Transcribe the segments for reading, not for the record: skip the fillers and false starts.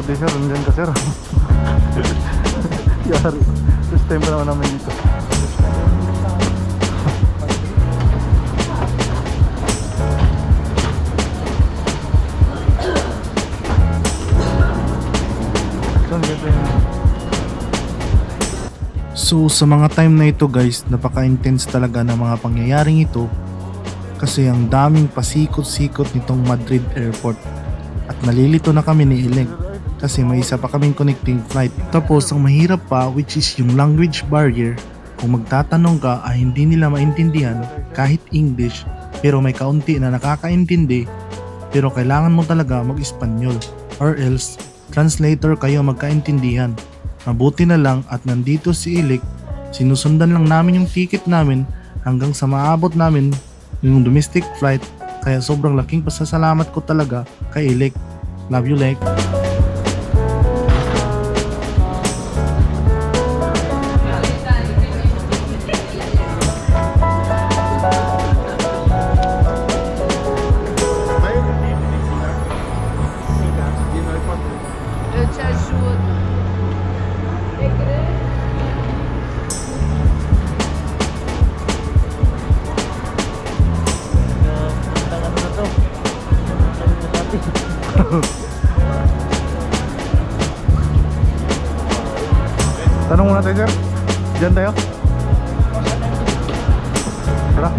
di sir, nandiyan ka sir. Yari, first time pa naman namin dito. So sa mga time na ito guys, napaka-intense talaga ng mga pangyayaring ito kasi ang daming pasikot-sikot nitong Madrid Airport at nalilito na kami ni Ileng kasi may isa pa kaming connecting flight. Tapos ang mahirap pa, which is yung language barrier. Kung magtatanong ka ay hindi nila maintindihan kahit English, pero may kaunti na nakakaintindi, pero kailangan mo talaga mag-Espanyol or else translator kayo magkaintindihan. Mabuti na lang at nandito si Ilik, sinusundan lang namin yung ticket namin hanggang sa maabot namin yung domestic flight, kaya sobrang laking pasasalamat ko talaga kay Ilik. Love you, Lek. Eu te ajudo. É grande. Tanong muna tayo sir. Diyan tayo. Tara.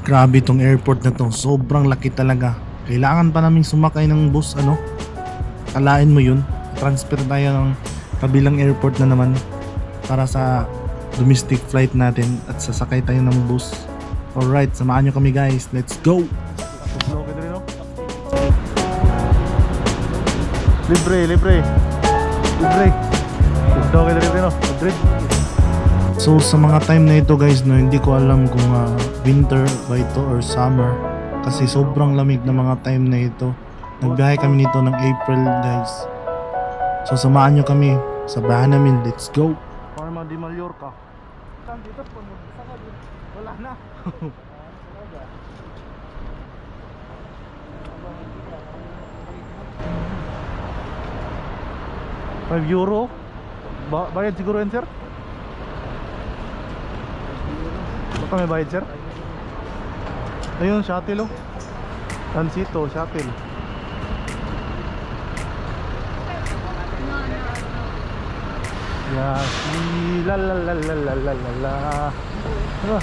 Grabe tong airport na to. Sobrang laki talaga. Kailangan pa namin sumakay ng bus ano. Kalain mo yun. Transfer tayo ng kabilang airport na naman para sa domestic flight natin at sasakay tayo ng bus. Alright, samahan nyo kami guys. Let's go! Libre. Madrid. So sa mga time na ito guys, no, hindi ko alam kung winter ba ito or summer kasi sobrang lamig na mga time na ito. Nagbiyahe kami nito ng April guys. So samahan nyo kami sa bahan namin. Let's go! Parma de Mallorca. Dito po, wala na. €5? Bayad siguro yan sir? Baka may bayad sir? Ayun, shuttle oh. Transito, shuttle. Yes, la la la la la la la la. Ano?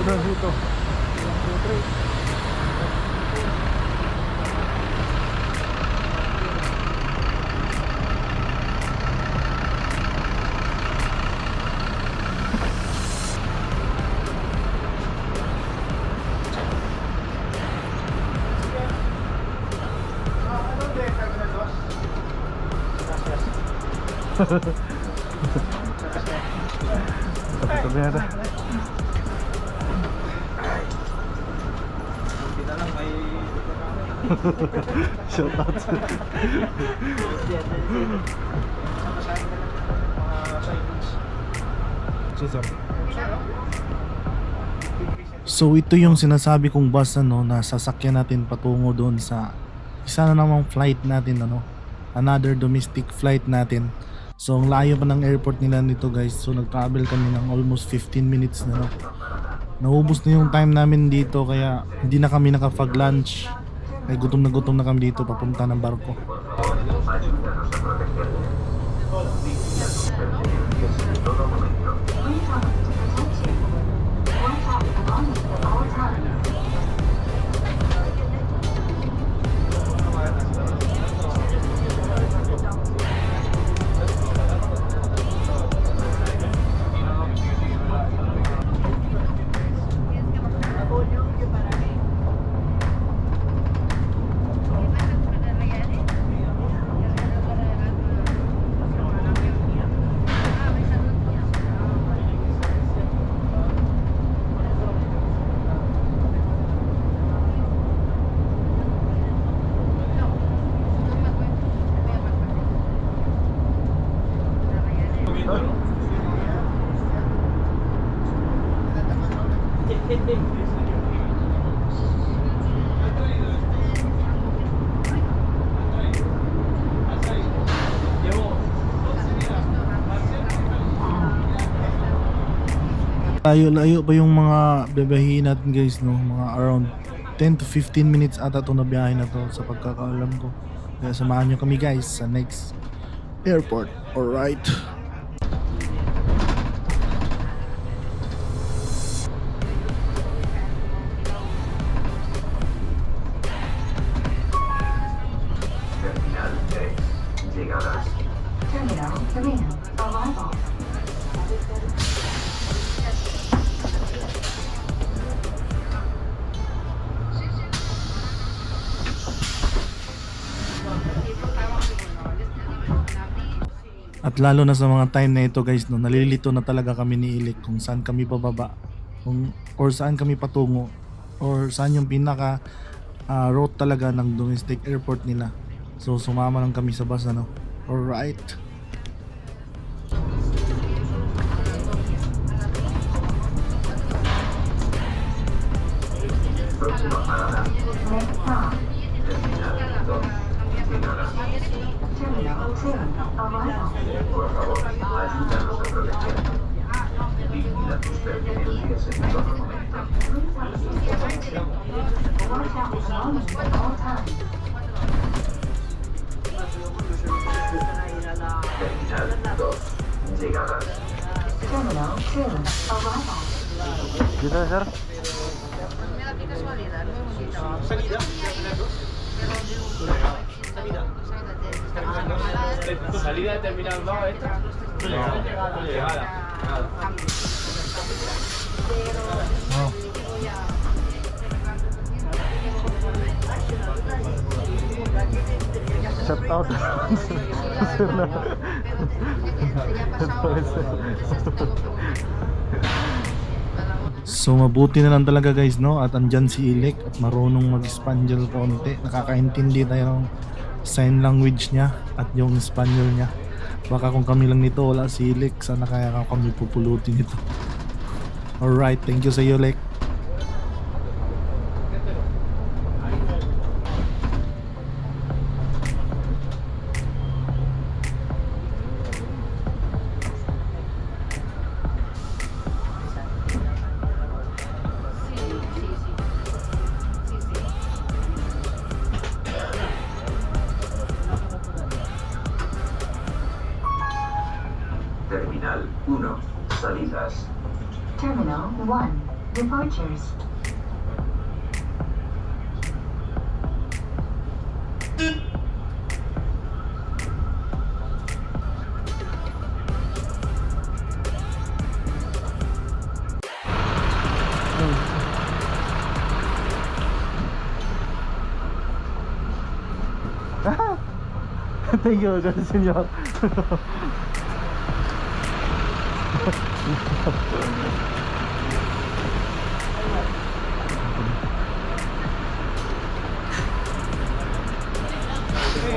Transito. 1, 2, 3. Sabi natin. Shout out. So ito yung sinasabi kong bus ano, na sasakyan natin patungo doon sa isa na namang flight natin ano, another domestic flight natin. So ang layo pa ng airport nila nito guys. So nag-travel kami ng almost 15 minutes na no. Naubos na yung time namin dito kaya hindi na kami nakapag-lunch. Ay gutom na kami dito papunta ng barko. Layo-layo pa yung mga biyahihin natin guys, no? Mga around 10 to 15 minutes ata ito na biyahe na to sa pagkakaalam ko. Kaya samahan nyo kami guys sa next airport. Alright. Terminal 3. Llegadas. Terminal 3. Arrival. At lalo na sa mga time na ito guys, no, nalilito na talaga kami ni Ilik kung saan kami bababa, or saan kami patungo, or saan yung pinaka route talaga ng domestic airport nila. So sumama lang kami sa bus, ano. Alright. Próxima parada. Next stop. Terminal 2. Llegadas. Terminal 2. Arrival. Por favor, ayúdanos a aprovechar. Vigila tus pertenencias en todo momento. Watch out for belongings at all times. Terminal 2. Llegadas. Terminal 2. Arrival. Dito sir. Salida de terminal 2 esta. Llegada. Oh. Shout out. So mabuti na lang talaga guys, no, at andyan si Ilek at marunong mag-Espanyol konti, nakakaintindi tayo ng sign language niya at yung Espanyol niya. Baka kung kami lang nito, wala si Ilek, sana kaya kami pupulutin ito. Alright, thank you sa iyo Ilek. Terminal 1. Salidas. Terminal 1. Departures. Thank you, senyor.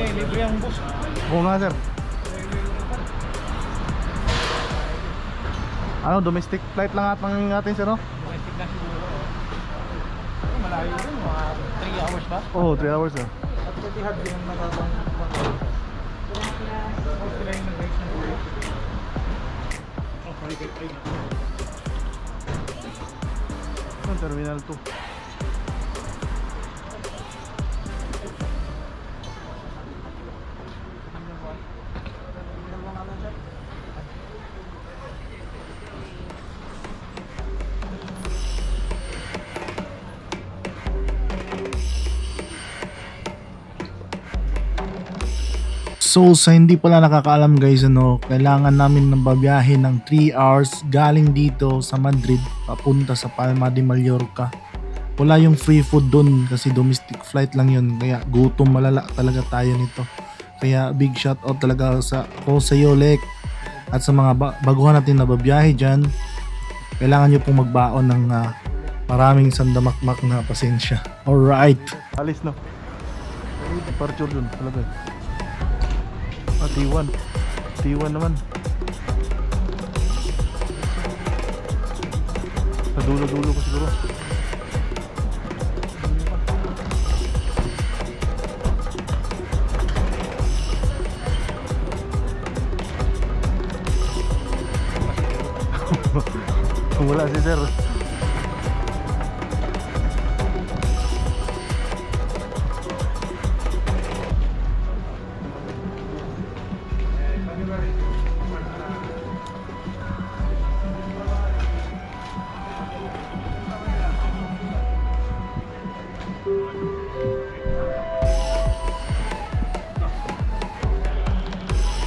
Libre ang bus. Oo nga sir. Ano, domestic flight lang natin sir, no? Domestic na siguro. Malayo rin, mga 3 hours ba? Oo, 3 hours sir. At Etihad din ang matabang. Sila yung nag-raise ng tuloy. Terminal 2. So sa hindi pala nakakaalam guys, ano, kailangan namin ng babiyahe ng 3 hours galing dito sa Madrid papunta sa Palma de Mallorca. Wala yung free food dun kasi domestic flight lang yun, kaya gutom malala talaga tayo nito. Kaya big shout out talaga sa iyo Lek, at sa mga baguhan natin na babiyahe dyan. Kailangan nyo pong magbaon ng maraming sandamakmak na pasensya. Alright, alis na. Departure dun talaga. T1. T1 naman. Sa dulo-dulo ko siguro. Wala si sir.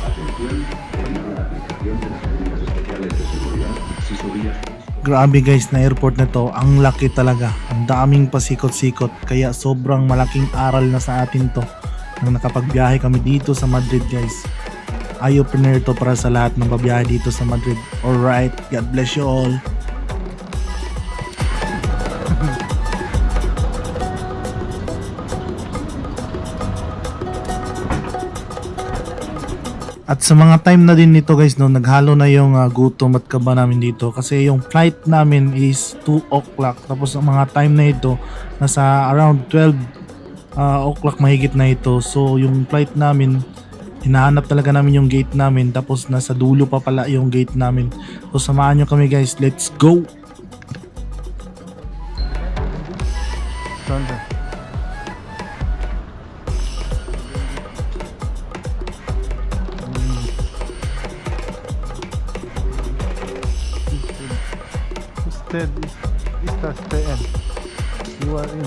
Atención, en la aplicación de las medidas especiales de seguridad, si su viaje es Grabe guys na airport na to, ang laki talaga. Ang daming pasikot-sikot kaya sobrang malaking aral na sa atin to nang nakapagbiyahe kami dito sa Madrid guys. Eye-opener to para sa lahat ng babiyahe dito sa Madrid. Alright, God bless you all. At sa mga time na din nito guys no, naghalo na yung gutom at kaba namin dito kasi yung flight namin is 2 o'clock tapos ang mga time na ito nasa around 12 o'clock mahigit na ito. So yung flight namin hinahanap talaga namin yung gate namin tapos nasa dulo pa pala yung gate namin. So samahan nyo kami guys, let's go! Saan sir? Usted está en. You are in.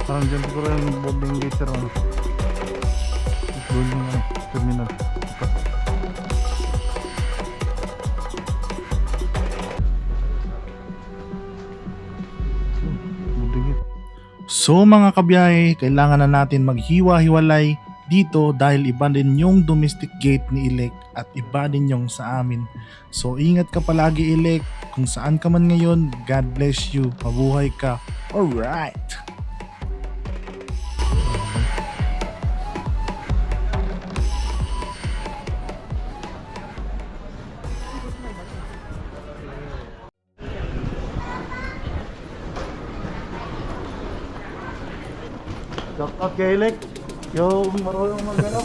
Parang dyan siguro yung boarding gate sir. Ano? Doon yung terminal. Boarding gate. So mga kabiyahe, kailangan na natin maghiwa-hiwalay dito dahil iba din yung domestic gate ni Ilek at iba din yung sa amin. So ingat ka palagi Ilek, kung saan ka man ngayon, God bless you, mabuhay ka. Alright! Shout out kay Ilek. Yung marunong mag-ano.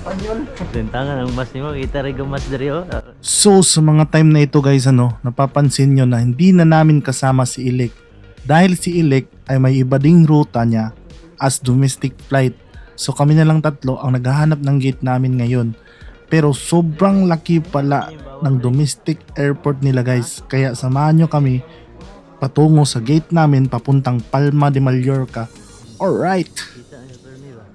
Panyol. Tentangan ang mas nimo kita rin mas dari oh. So sa mga time na ito guys napapansin nyo na hindi na namin kasama si Ilek dahil si Ilek ay may iba ding ruta niya as domestic flight. So kami na lang tatlo ang naghahanap ng gate namin ngayon. Pero sobrang laki pala ng domestic airport nila guys. Kaya samahan nyo kami patungo sa gate namin papuntang Palma de Mallorca. Alright! Kita ang permi ba?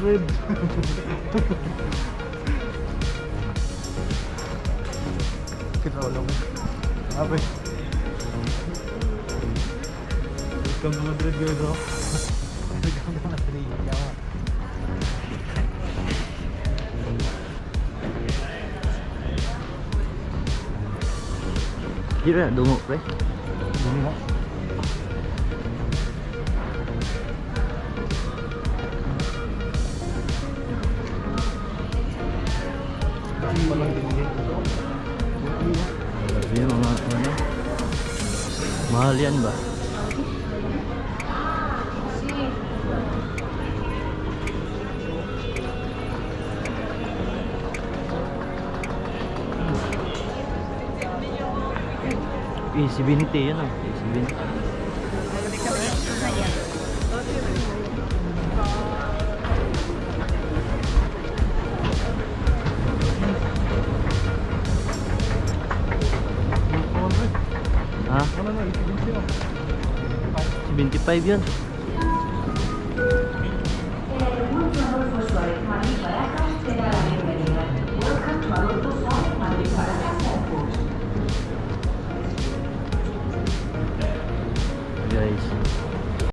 Madrid. Kita wala mo. Ape. Welcome to Madrid guys. Welcome to Madrid. Yawa. Dito na dungo pre. Dumi na. Yung mga ano? Mahal yan ba? Easy biniti yun ah. Easy biniti. Ha? Ano na, 25 25 yun.